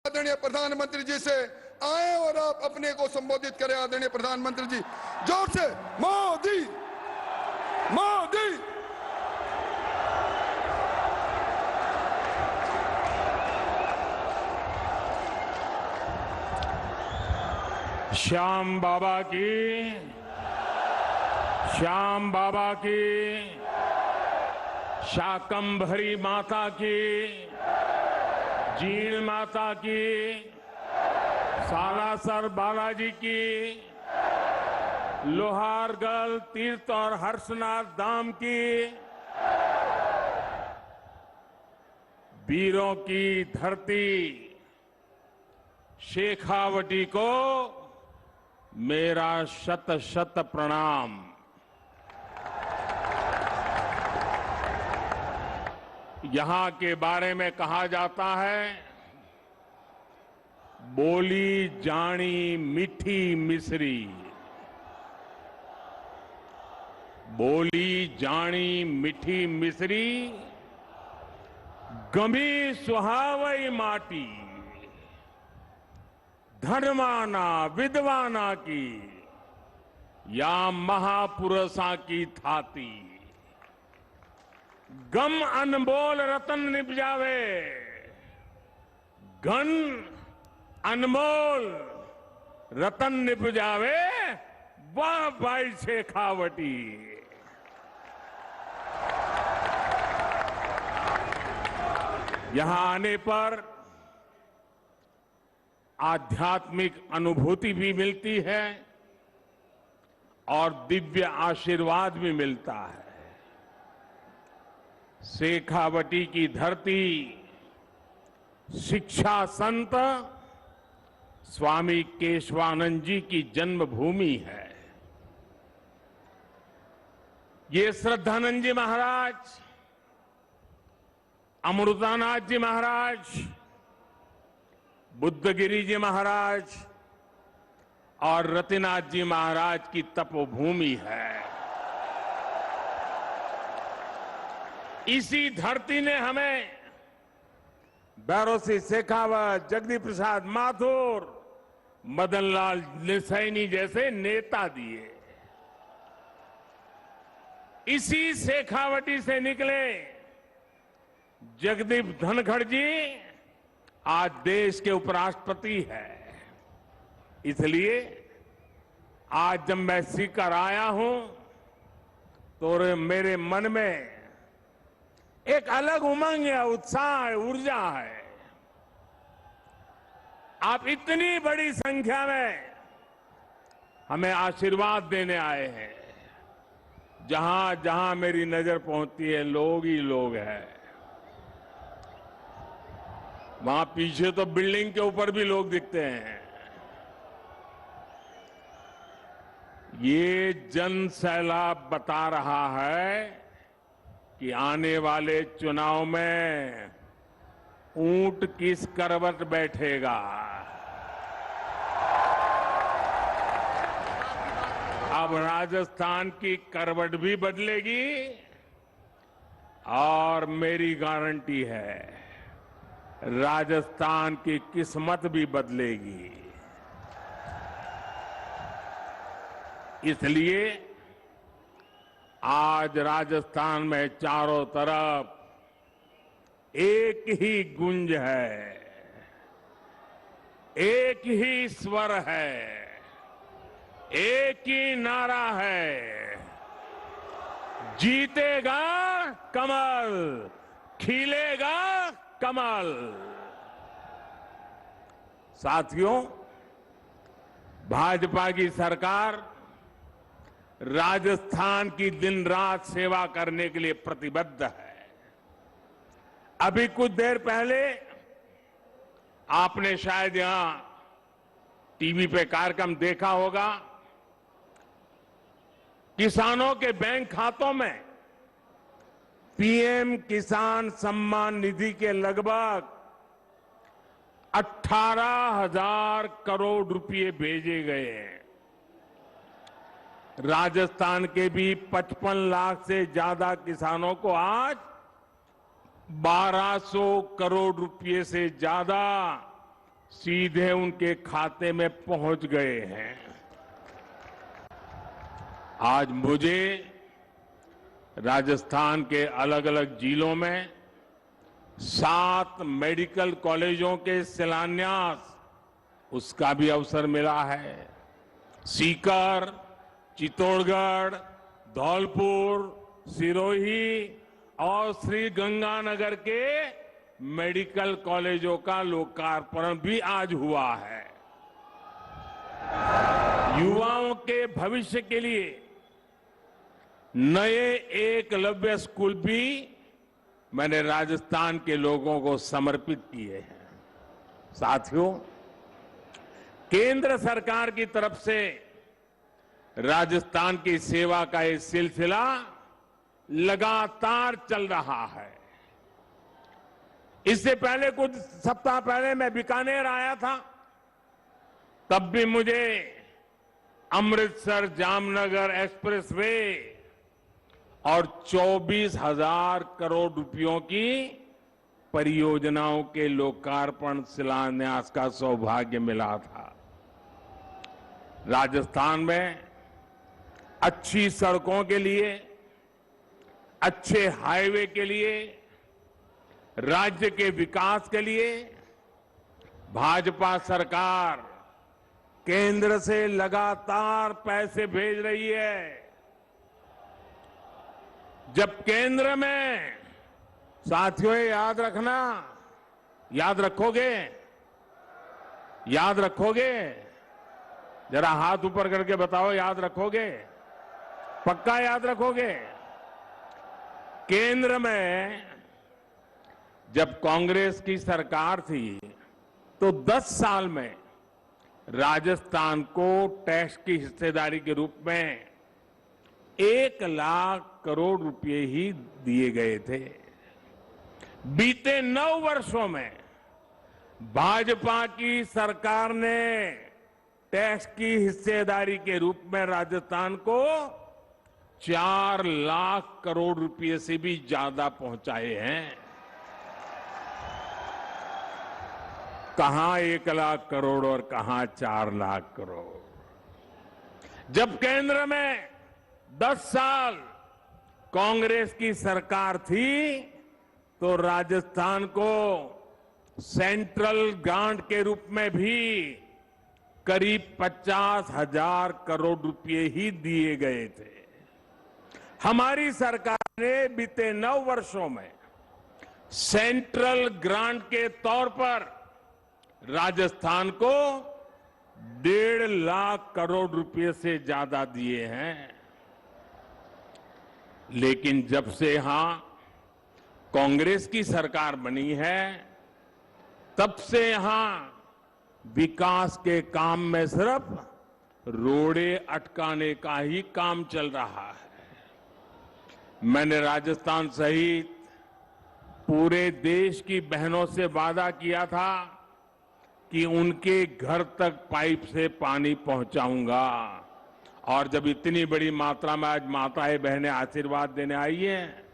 आदरणीय प्रधानमंत्री जी से आए और आप अपने को संबोधित करें। आदरणीय प्रधानमंत्री जी, जोर से मोदी मोदी। श्याम बाबा की, शाकंभरी माता की, जीण माता की, सालासर बालाजी की, लोहारगढ़ तीर्थ और हर्षनाथ धाम की, वीरों की धरती शेखावटी को मेरा शत शत प्रणाम। यहां के बारे में कहा जाता है, बोली जानी मीठी मिश्री, बोली जानी मीठी मिश्री, गमी सुहावई माटी, धर्माना विद्वाना की, या महापुरुषा की थाती, गम अनमोल रतन निपजावे, घन अनमोल रतन निपजावे, वाह भाई शेखावटी। यहां आने पर आध्यात्मिक अनुभूति भी मिलती है और दिव्य आशीर्वाद भी मिलता है। शेखावटी की धरती शिक्षा संत स्वामी केशवानंद जी की जन्मभूमि है। ये श्रद्धानंद जी महाराज, अमृतानाथ जी महाराज, बुद्धगिरी जी महाराज और रतिनाथ जी महाराज की तपोभूमि है। इसी धरती ने हमें भैरव सिंह शेखावत, जगदीश प्रसाद माथुर, मदनलाल सैनी जैसे नेता दिए। इसी शेखावटी से निकले जगदीप धनखड़ जी आज देश के उपराष्ट्रपति हैं। इसलिए आज जब मैं सीकर आया हूं तो मेरे मन में एक अलग उमंग है, उत्साह है, ऊर्जा है। आप इतनी बड़ी संख्या में हमें आशीर्वाद देने आए हैं। जहां जहां मेरी नजर पहुंचती है, लोग ही लोग हैं। वहां पीछे तो बिल्डिंग के ऊपर भी लोग दिखते हैं। ये जन सैलाब बता रहा है कि आने वाले चुनाव में ऊंट किस करवट बैठेगा। अब राजस्थान की करवट भी बदलेगी और मेरी गारंटी है राजस्थान की किस्मत भी बदलेगी। इसलिए आज राजस्थान में चारों तरफ एक ही गूंज है, एक ही स्वर है, एक ही नारा है, जीतेगा कमल, खिलेगा कमल। साथियों, भाजपा की सरकार राजस्थान की दिन रात सेवा करने के लिए प्रतिबद्ध है। अभी कुछ देर पहले आपने शायद यहां टीवी पे कार्यक्रम देखा होगा। किसानों के बैंक खातों में पीएम किसान सम्मान निधि के लगभग 18,000 करोड़ रुपए भेजे गए हैं। राजस्थान के भी 55 लाख से ज्यादा किसानों को आज 1200 करोड़ रुपए से ज्यादा सीधे उनके खाते में पहुंच गए हैं। आज मुझे राजस्थान के अलग अलग जिलों में 7 मेडिकल कॉलेजों के शिलान्यास उसका भी अवसर मिला है। सीकर, चित्तौड़गढ़, धौलपुर, सिरोही और श्री गंगानगर के मेडिकल कॉलेजों का लोकार्पण भी आज हुआ है। युवाओं के भविष्य के लिए नए एकलव्य स्कूल भी मैंने राजस्थान के लोगों को समर्पित किए हैं। साथियों, केंद्र सरकार की तरफ से राजस्थान की सेवा का ये सिलसिला लगातार चल रहा है। इससे पहले कुछ सप्ताह पहले मैं बीकानेर आया था, तब भी मुझे अमृतसर जामनगर एक्सप्रेसवे और 24,000 करोड़ रुपयों की परियोजनाओं के लोकार्पण शिलान्यास का सौभाग्य मिला था। राजस्थान में अच्छी सड़कों के लिए, अच्छे हाईवे के लिए, राज्य के विकास के लिए भाजपा सरकार केंद्र से लगातार पैसे भेज रही है। जब केंद्र में, साथियों याद रखना, याद रखोगे, याद रखोगे, जरा हाथ ऊपर करके बताओ, याद रखोगे? पक्का याद रखोगे? केंद्र में जब कांग्रेस की सरकार थी तो 10 साल में राजस्थान को टैक्स की हिस्सेदारी के रूप में 1 लाख करोड़ रुपए ही दिए गए थे। बीते 9 वर्षों में भाजपा की सरकार ने टैक्स की हिस्सेदारी के रूप में राजस्थान को 4 लाख करोड़ रुपए से भी ज्यादा पहुंचाए हैं। कहां 1 लाख करोड़ और कहां 4 लाख करोड़। जब केंद्र में 10 साल कांग्रेस की सरकार थी तो राजस्थान को सेंट्रल ग्रांट के रूप में भी करीब 50,000 करोड़ रुपए ही दिए गए थे। हमारी सरकार ने बीते 9 वर्षों में सेंट्रल ग्रांट के तौर पर राजस्थान को 1.5 लाख करोड़ रुपए से ज्यादा दिए हैं। लेकिन जब से यहां कांग्रेस की सरकार बनी है, तब से यहां विकास के काम में सिर्फ रोड़े अटकाने का ही काम चल रहा है। मैंने राजस्थान सहित पूरे देश की बहनों से वादा किया था कि उनके घर तक पाइप से पानी पहुंचाऊंगा, और जब इतनी बड़ी मात्रा में आज माताएं बहनें आशीर्वाद देने आई हैं,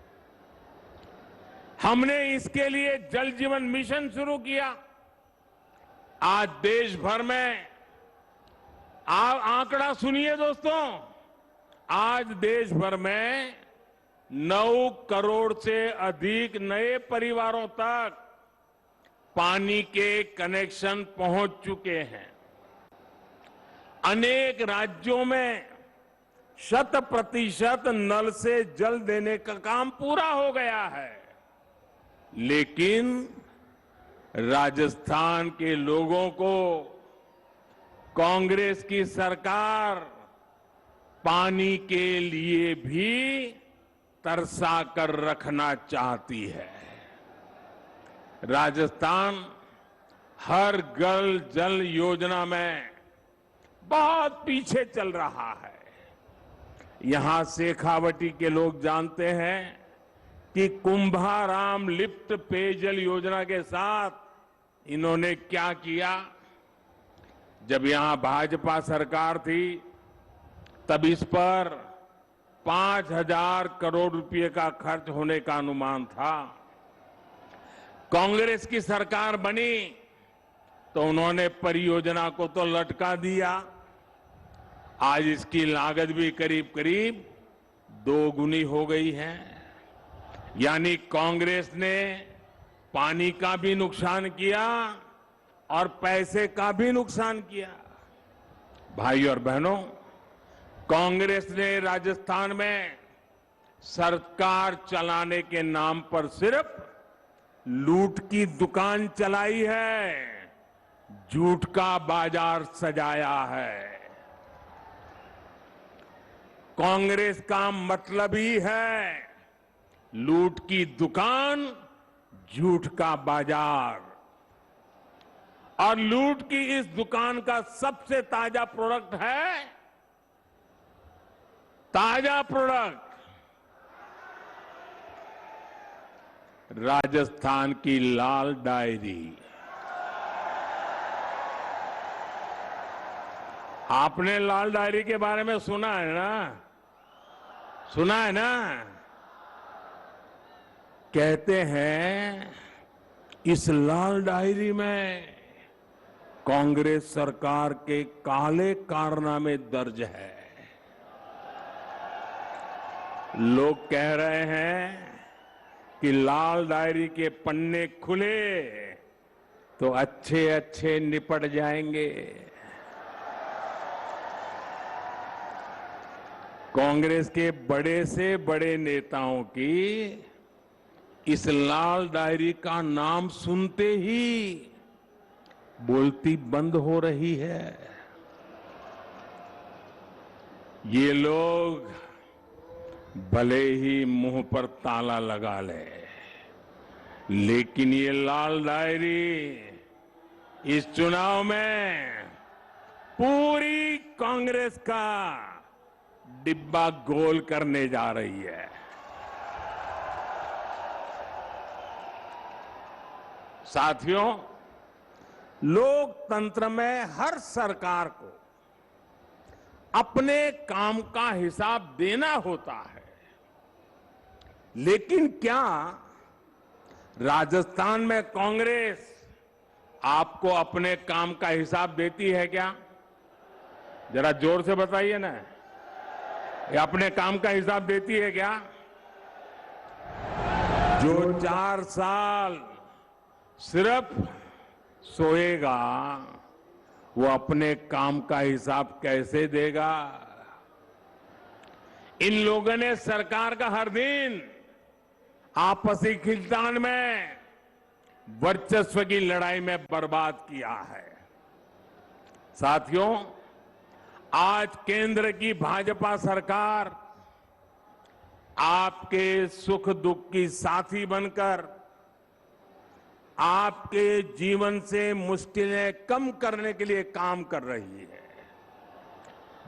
हमने इसके लिए जल जीवन मिशन शुरू किया। आज देश भर में, आप आंकड़ा सुनिए दोस्तों, आज देश भर में 9 करोड़ से अधिक नए परिवारों तक पानी के कनेक्शन पहुंच चुके हैं। अनेक राज्यों में 100% नल से जल देने का काम पूरा हो गया है। लेकिन राजस्थान के लोगों को कांग्रेस की सरकार पानी के लिए भी तरसा कर रखना चाहती है। राजस्थान हर घर जल योजना में बहुत पीछे चल रहा है। यहां शेखावटी के लोग जानते हैं कि कुंभाराम लिफ्ट पेयजल योजना के साथ इन्होंने क्या किया। जब यहां भाजपा सरकार थी तब इस पर 5,000 करोड़ रुपए का खर्च होने का अनुमान था। कांग्रेस की सरकार बनी तो उन्होंने परियोजना को तो लटका दिया। आज इसकी लागत भी करीब करीब 2 गुनी हो गई है। यानी कांग्रेस ने पानी का भी नुकसान किया और पैसे का भी नुकसान किया। भाई और बहनों, कांग्रेस ने राजस्थान में सरकार चलाने के नाम पर सिर्फ लूट की दुकान चलाई है, झूठ का बाजार सजाया है। कांग्रेस का मतलब ही है लूट की दुकान, झूठ का बाजार। और लूट की इस दुकान का सबसे ताजा प्रोडक्ट है, ताजा प्रोडक्ट राजस्थान की लाल डायरी। आपने लाल डायरी के बारे में सुना है ना? सुना है ना? कहते हैं इस लाल डायरी में कांग्रेस सरकार के काले कारनामे दर्ज है। लोग कह रहे हैं कि लाल डायरी के पन्ने खुले तो अच्छे अच्छे निपट जाएंगे। कांग्रेस के बड़े से बड़े नेताओं की इस लाल डायरी का नाम सुनते ही बोलती बंद हो रही है। ये लोग भले ही मुंह पर ताला लगा ले, लेकिन ये लाल डायरी इस चुनाव में पूरी कांग्रेस का डिब्बा गोल करने जा रही है। साथियों, लोकतंत्र में हर सरकार को अपने काम का हिसाब देना होता है, लेकिन क्या राजस्थान में कांग्रेस आपको अपने काम का हिसाब देती है क्या? जरा जोर से बताइए ना, ये अपने काम का हिसाब देती है क्या? जो 4 साल सिर्फ सोएगा वो अपने काम का हिसाब कैसे देगा? इन लोगों ने सरकार का हर दिन आपसी खींचतान में, वर्चस्व की लड़ाई में बर्बाद किया है। साथियों, आज केंद्र की भाजपा सरकार आपके सुख दुख की साथी बनकर आपके जीवन से मुश्किलें कम करने के लिए काम कर रही है।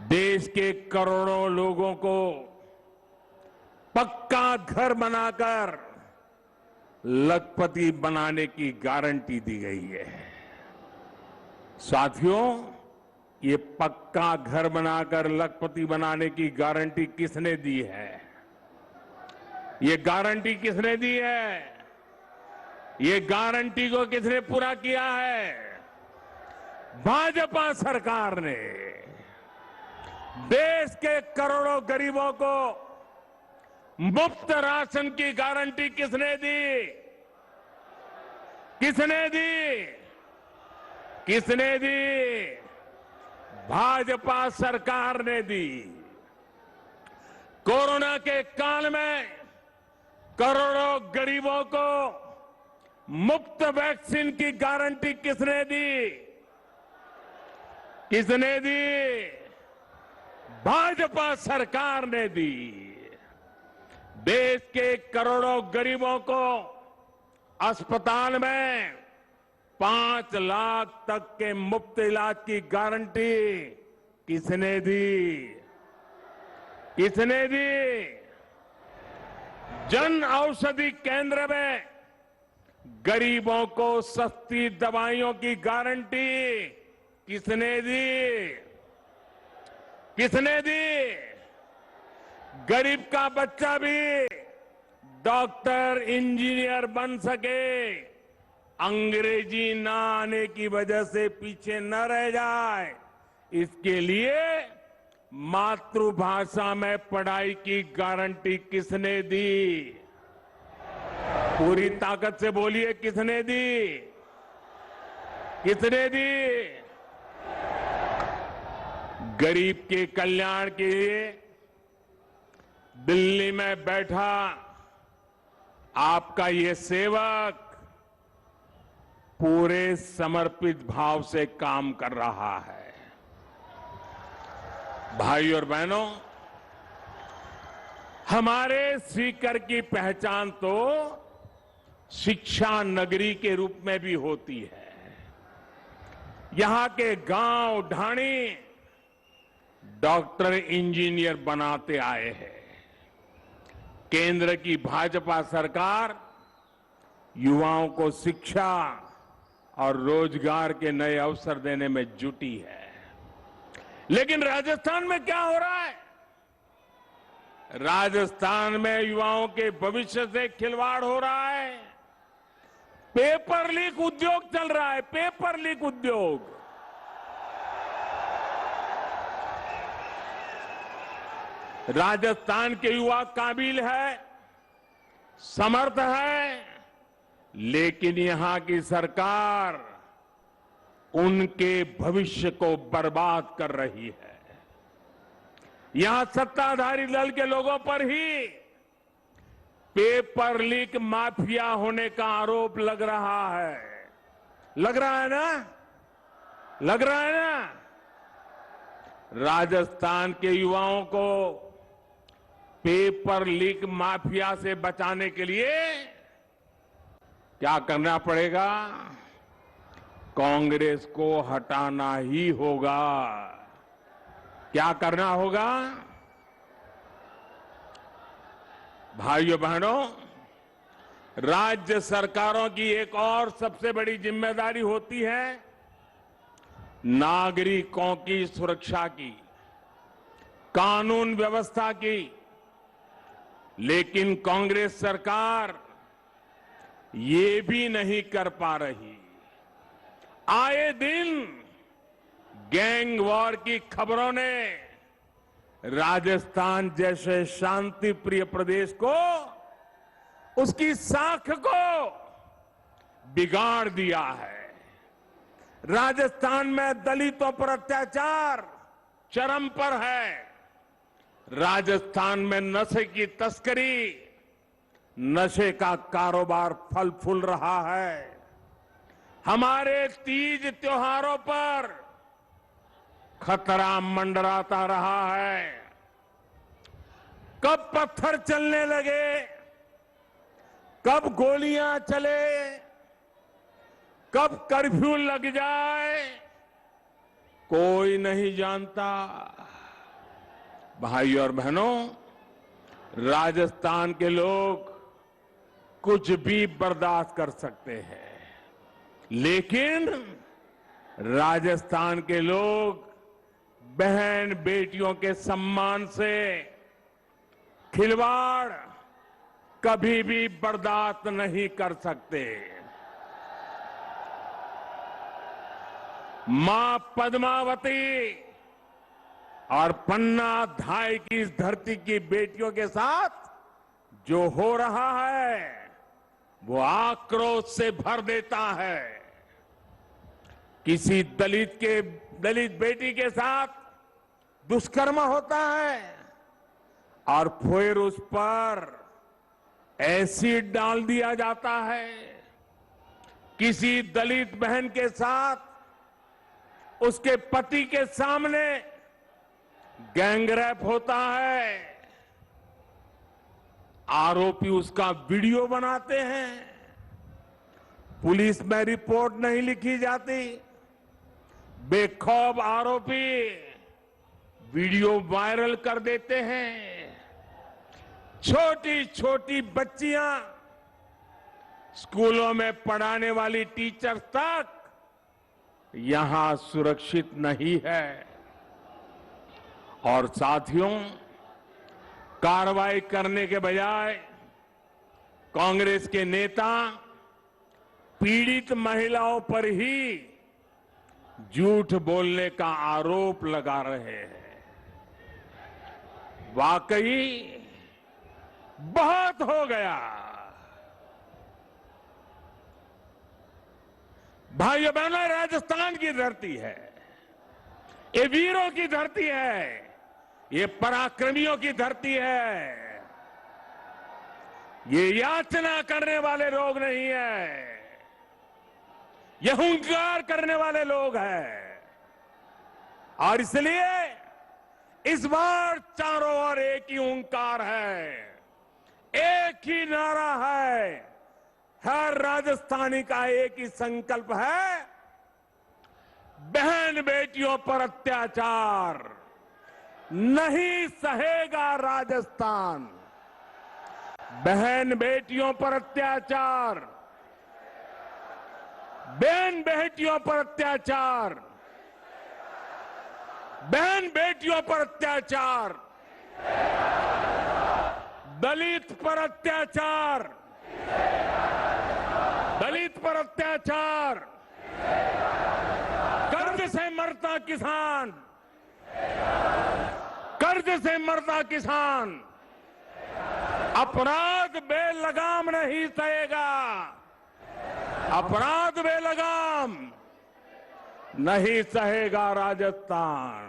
देश के करोड़ों लोगों को पक्का घर बनाकर लखपति बनाने की गारंटी दी गई है। साथियों, ये पक्का घर बनाकर लखपति बनाने की गारंटी किसने दी है? ये गारंटी किसने दी है? ये गारंटी को किसने पूरा किया है? भाजपा सरकार ने। देश के करोड़ों गरीबों को मुफ्त राशन की गारंटी किसने दी? किसने दी? किसने दी? भाजपा सरकार ने दी। कोरोना के काल में करोड़ों गरीबों को मुफ्त वैक्सीन की गारंटी किसने दी? किसने दी? भाजपा सरकार ने दी। देश के करोड़ों गरीबों को अस्पताल में 5 लाख तक के मुफ्त इलाज की गारंटी किसने दी? किसने दी? जन औषधि केंद्र में गरीबों को सस्ती दवाइयों की गारंटी किसने दी? किसने दी? गरीब का बच्चा भी डॉक्टर, इंजीनियर बन सके, अंग्रेजी ना आने की वजह से पीछे न रह जाए, इसके लिए मातृभाषा में पढ़ाई की गारंटी किसने दी? पूरी ताकत से बोलिए, किसने दी? किसने दी? गरीब के कल्याण के लिए दिल्ली में बैठा आपका ये सेवक पूरे समर्पित भाव से काम कर रहा है। भाई और बहनों, हमारे सीकर की पहचान तो शिक्षा नगरी के रूप में भी होती है। यहां के गांव ढाणी डॉक्टर इंजीनियर बनाते आए हैं। केंद्र की भाजपा सरकार युवाओं को शिक्षा और रोजगार के नए अवसर देने में जुटी है। लेकिन राजस्थान में क्या हो रहा है? राजस्थान में युवाओं के भविष्य से खिलवाड़ हो रहा है। पेपर लीक उद्योग चल रहा है, पेपर लीक उद्योग। राजस्थान के युवा काबिल है, समर्थ है, लेकिन यहां की सरकार उनके भविष्य को बर्बाद कर रही है। यहां सत्ताधारी दल के लोगों पर ही पेपर लीक माफिया होने का आरोप लग रहा है। लग रहा है ना? लग रहा है ना? राजस्थान के युवाओं को पेपर लीक माफिया से बचाने के लिए क्या करना पड़ेगा? कांग्रेस को हटाना ही होगा। क्या करना होगा? भाइयों बहनों, राज्य सरकारों की एक और सबसे बड़ी जिम्मेदारी होती है नागरिकों की सुरक्षा की, कानून व्यवस्था की। लेकिन कांग्रेस सरकार ये भी नहीं कर पा रही। आए दिन गैंग वॉर की खबरों ने राजस्थान जैसे शांति प्रिय प्रदेश को, उसकी साख को बिगाड़ दिया है। राजस्थान में दलितों पर अत्याचार चरम पर है। राजस्थान में नशे की तस्करी, नशे का कारोबार फल फूल रहा है। हमारे तीज त्योहारों पर खतरा मंडराता रहा है। कब पत्थर चलने लगे, कब गोलियां चले, कब कर्फ्यू लग जाए, कोई नहीं जानता। भाई और बहनों, राजस्थान के लोग कुछ भी बर्दाश्त कर सकते हैं, लेकिन राजस्थान के लोग बहन बेटियों के सम्मान से खिलवाड़ कभी भी बर्दाश्त नहीं कर सकते। मां पद्मावती और पन्ना धाय की इस धरती की बेटियों के साथ जो हो रहा है वो आक्रोश से भर देता है। किसी दलित बेटी के साथ दुष्कर्म होता है और फिर उस पर एसिड डाल दिया जाता है। किसी दलित बहन के साथ उसके पति के सामने गैंगरेप होता है, आरोपी उसका वीडियो बनाते हैं, पुलिस में रिपोर्ट नहीं लिखी जाती, बेखौफ आरोपी वीडियो वायरल कर देते हैं। छोटी छोटी बच्चियां, स्कूलों में पढ़ाने वाली टीचर्स तक यहां सुरक्षित नहीं है। और साथियों, कार्रवाई करने के बजाय कांग्रेस के नेता पीड़ित महिलाओं पर ही झूठ बोलने का आरोप लगा रहे हैं। वाकई बहुत हो गया। भाइयों बहनों, राजस्थान की धरती है, ये वीरों की धरती है, ये पराक्रमियों की धरती है। ये याचना करने वाले लोग नहीं है, ये हुंकार करने वाले लोग हैं। और इसलिए इस बार चारों ओर एक ही हुंकार है, एक ही नारा है, हर राजस्थानी का एक ही संकल्प है, बहन बेटियों पर अत्याचार नहीं सहेगा राजस्थान। बहन बेटियों पर अत्याचार, बहन बेटियों पर अत्याचार, बहन बेटियों पर अत्याचार, दलित पर अत्याचार, दलित पर अत्याचार, कर्ज से मरता किसान, कर्ज से मरता किसान अपराध बेलगाम नहीं सहेगा, अपराध बेलगाम नहीं सहेगा राजस्थान।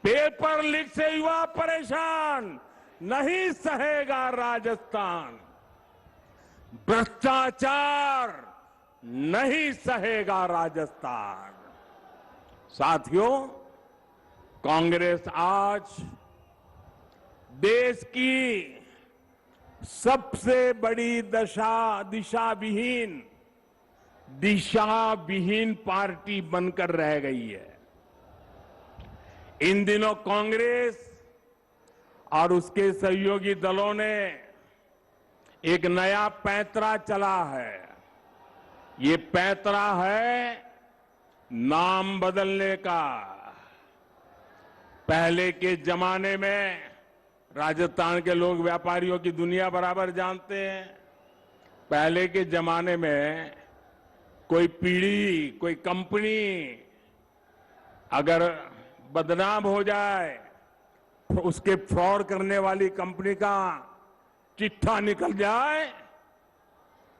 पेपर लीक से युवा परेशान नहीं सहेगा राजस्थान। भ्रष्टाचार नहीं सहेगा राजस्थान। साथियों, कांग्रेस आज देश की सबसे बड़ी दिशा विहीन पार्टी बनकर रह गई है। इन दिनों कांग्रेस और उसके सहयोगी दलों ने एक नया पैंतरा चला है। ये पैंतरा है नाम बदलने का। पहले के जमाने में राजस्थान के लोग व्यापारियों की दुनिया बराबर जानते हैं। पहले के जमाने में कोई पीढ़ी, कोई कंपनी अगर बदनाम हो जाए, उसके फ्रॉड करने वाली कंपनी का चिट्ठा निकल जाए,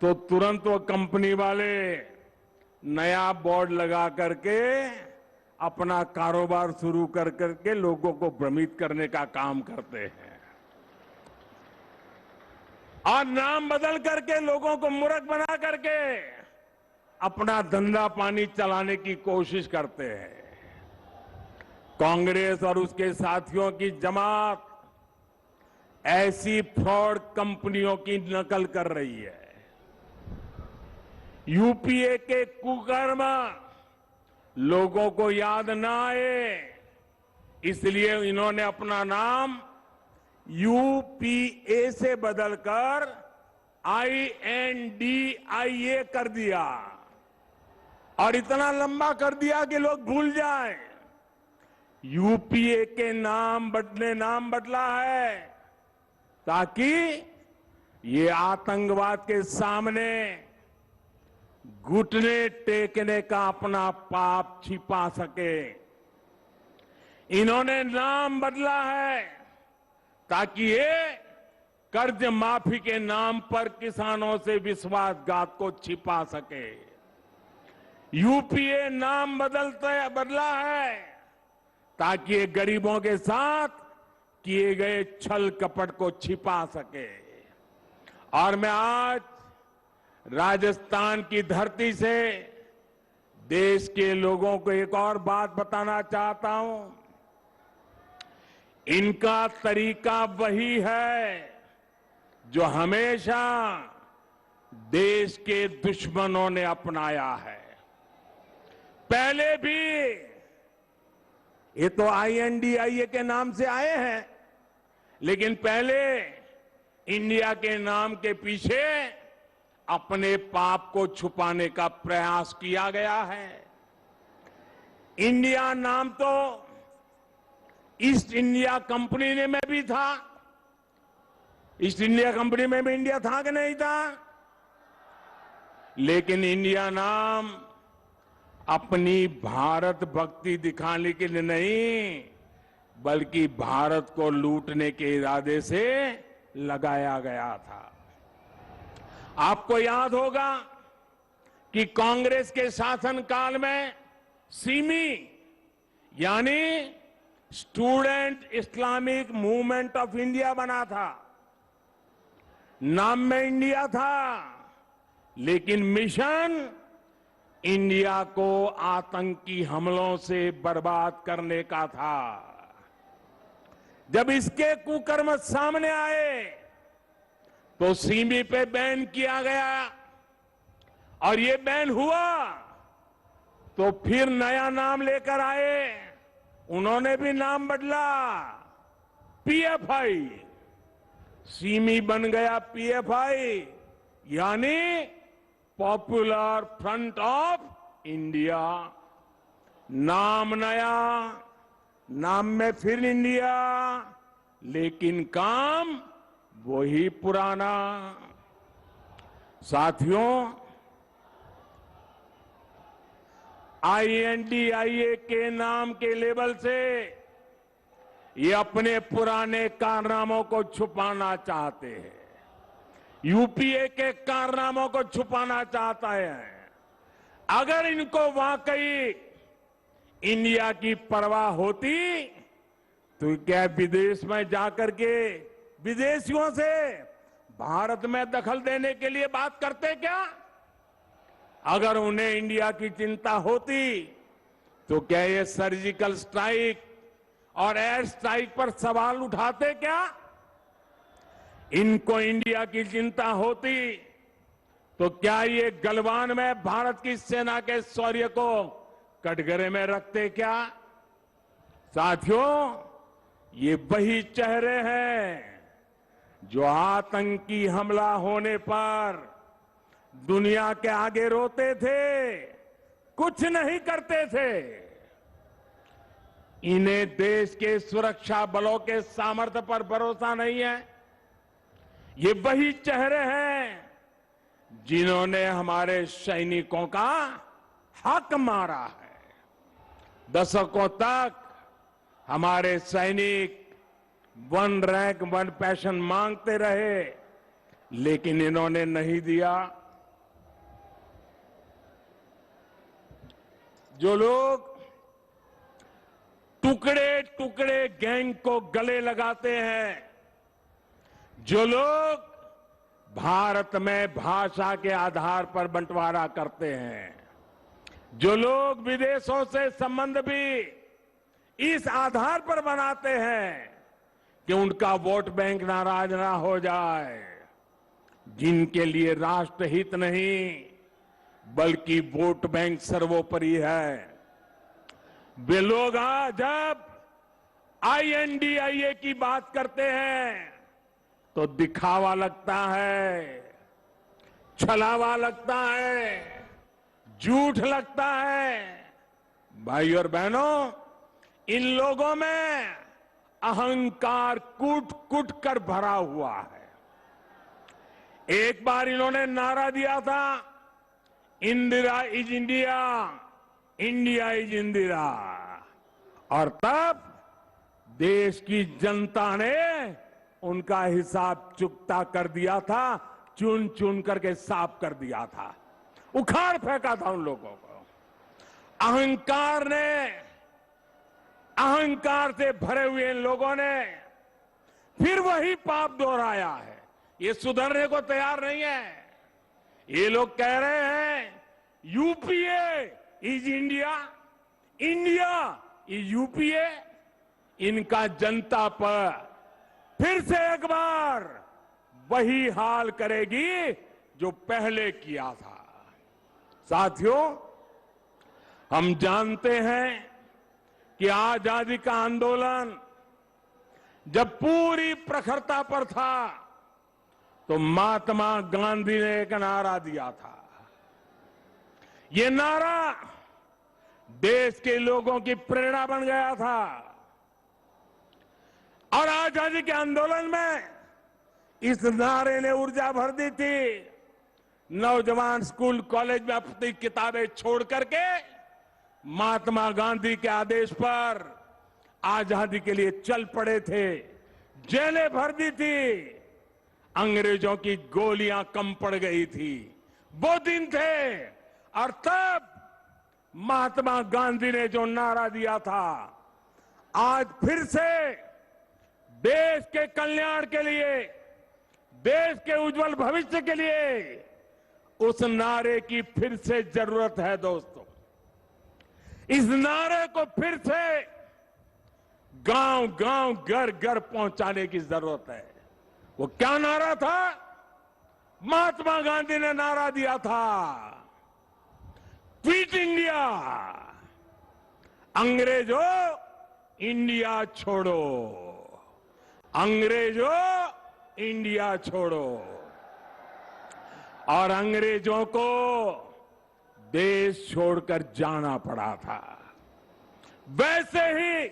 तो तुरंत वो कंपनी वाले नया बोर्ड लगा करके अपना कारोबार शुरू कर करके लोगों को भ्रमित करने का काम करते हैं और नाम बदल करके लोगों को मूर्ख बना करके अपना धंधा पानी चलाने की कोशिश करते हैं। कांग्रेस और उसके साथियों की जमात ऐसी फ्रॉड कंपनियों की नकल कर रही है। यूपीए के कुकर्म लोगों को याद ना आए, इसलिए इन्होंने अपना नाम यूपीए से बदलकर INDIA कर दिया और इतना लंबा कर दिया कि लोग भूल जाएं। यूपीए के नाम बदला है ताकि ये आतंकवाद के सामने घुटने टेकने का अपना पाप छिपा सके। इन्होंने नाम बदला है ताकि ये कर्ज माफी के नाम पर किसानों से विश्वासघात को छिपा सके। यूपीए नाम बदला है ताकि ये गरीबों के साथ किए गए छल कपट को छिपा सके। और मैं आज राजस्थान की धरती से देश के लोगों को एक और बात बताना चाहता हूं। इनका तरीका वही है जो हमेशा देश के दुश्मनों ने अपनाया है। पहले भी ये तो INDIA के नाम से आए हैं, लेकिन पहले इंडिया के नाम के पीछे अपने पाप को छुपाने का प्रयास किया गया है। इंडिया नाम तो ईस्ट इंडिया कंपनी में भी था। ईस्ट इंडिया कंपनी में भी इंडिया था कि नहीं था? लेकिन इंडिया नाम अपनी भारत भक्ति दिखाने के लिए नहीं, बल्कि भारत को लूटने के इरादे से लगाया गया था। आपको याद होगा कि कांग्रेस के शासनकाल में सिमी यानी student Islamic movement of India बना था। नाम में इंडिया था, लेकिन मिशन इंडिया को आतंकी हमलों से बर्बाद करने का था। जब इसके कुकर्म सामने आए तो सीमी पे बैन किया गया, और ये बैन हुआ तो फिर नया नाम लेकर आए। उन्होंने भी नाम बदला, पीएफआई। सीमी बन गया पीएफआई, यानी पॉपुलर फ्रंट ऑफ इंडिया। नाम नया, नाम में फिर इंडिया, लेकिन काम वही पुराना। साथियों, INDIA के नाम के लेबल से ये अपने पुराने कारनामों को छुपाना चाहते हैं। यूपीए के कारनामों को छुपाना चाहता है। अगर इनको वाकई इंडिया की परवाह होती तो क्या विदेश में जाकर के विदेशियों से भारत में दखल देने के लिए बात करते क्या? अगर उन्हें इंडिया की चिंता होती तो क्या ये सर्जिकल स्ट्राइक और एयर स्ट्राइक पर सवाल उठाते क्या? इनको इंडिया की चिंता होती तो क्या ये गलवान में भारत की सेना के शौर्य को कटघरे में रखते क्या? साथियों, ये वही चेहरे हैं जो आतंकी हमला होने पर दुनिया के आगे रोते थे, कुछ नहीं करते थे। इन्हें देश के सुरक्षा बलों के सामर्थ्य पर भरोसा नहीं है। ये वही चेहरे हैं जिन्होंने हमारे सैनिकों का हक मारा है। दशकों तक हमारे सैनिक वन रैंक वन पेंशन मांगते रहे, लेकिन इन्होंने नहीं दिया। जो लोग टुकड़े टुकड़े गैंग को गले लगाते हैं, जो लोग भारत में भाषा के आधार पर बंटवारा करते हैं, जो लोग विदेशों से संबंध भी इस आधार पर बनाते हैं कि उनका वोट बैंक नाराज ना हो जाए, जिनके लिए राष्ट्रहित नहीं बल्कि वोट बैंक सर्वोपरि है, वे लोग आज जब INDIA की बात करते हैं तो दिखावा लगता है, छलावा लगता है, झूठ लगता है। भाई और बहनों, इन लोगों में अहंकार कूट कूट कर भरा हुआ है। एक बार इन्होंने नारा दिया था, Indira is India, India is Indira, और तब देश की जनता ने उनका हिसाब चुकता कर दिया था, चुन चुन करके साफ कर दिया था, उखाड़ फेंका था उन लोगों को। अहंकार से भरे हुए इन लोगों ने फिर वही पाप दोहराया है। ये सुधरने को तैयार नहीं है। ये लोग कह रहे हैं UPA is India, India is UPA. इनका जनता पर फिर से एक बार वही हाल करेगी जो पहले किया था। साथियों, हम जानते हैं कि आजादी का आंदोलन जब पूरी प्रखरता पर था तो महात्मा गांधी ने एक नारा दिया था। ये नारा देश के लोगों की प्रेरणा बन गया था और आजादी के आंदोलन में इस नारे ने ऊर्जा भर दी थी, नौजवान स्कूल कॉलेज में अपनी किताबें छोड़ करके महात्मा गांधी के आदेश पर आजादी के लिए चल पड़े थे, जेलें भर दी थी, अंग्रेजों की गोलियां कम पड़ गई थी। वो दिन थे और तब महात्मा गांधी ने जो नारा दिया था, आज फिर से देश के कल्याण के लिए, देश के उज्जवल भविष्य के लिए उस नारे की फिर से जरूरत है दोस्तों। इस नारे को फिर से गांव गांव घर घर पहुंचाने की जरूरत है। वो क्या नारा था? महात्मा गांधी ने नारा दिया था, क्विट इंडिया, अंग्रेजों इंडिया छोड़ो, अंग्रेजों इंडिया छोड़ो। और अंग्रेजों को देश छोड़कर जाना पड़ा था। वैसे ही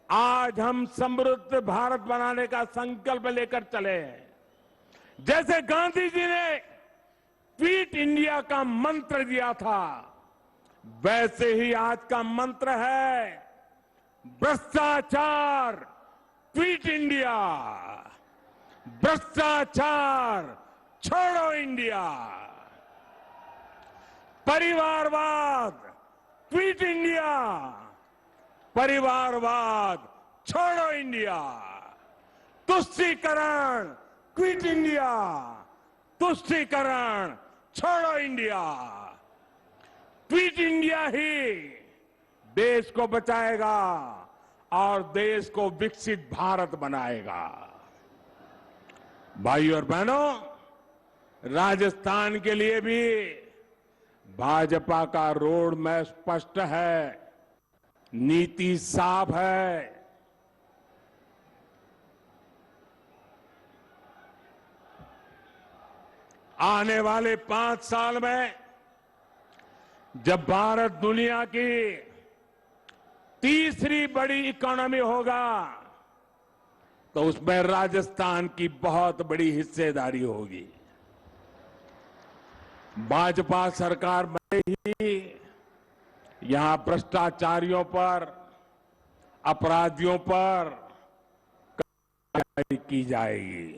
आज हम समृद्ध भारत बनाने का संकल्प लेकर चले हैं। जैसे गांधी जी ने क्विट इंडिया का मंत्र दिया था, वैसे ही आज का मंत्र है भ्रष्टाचार क्विट इंडिया, भ्रष्टाचार छोड़ो इंडिया, परिवारवाद क्विट इंडिया, परिवारवाद छोड़ो इंडिया, तुष्टीकरण क्विट इंडिया, तुष्टीकरण छोड़ो इंडिया। क्विट इंडिया ही देश को बचाएगा और देश को विकसित भारत बनाएगा। भाइयों और बहनों, राजस्थान के लिए भी भाजपा का रोड मैप स्पष्ट है, नीति साफ है। आने वाले 5 साल में जब भारत दुनिया की तीसरी बड़ी इकोनॉमी होगा, तो उसमें राजस्थान की बहुत बड़ी हिस्सेदारी होगी। भाजपा सरकार में ही यहां भ्रष्टाचारियों पर, अपराधियों पर कार्रवाई की जाएगी।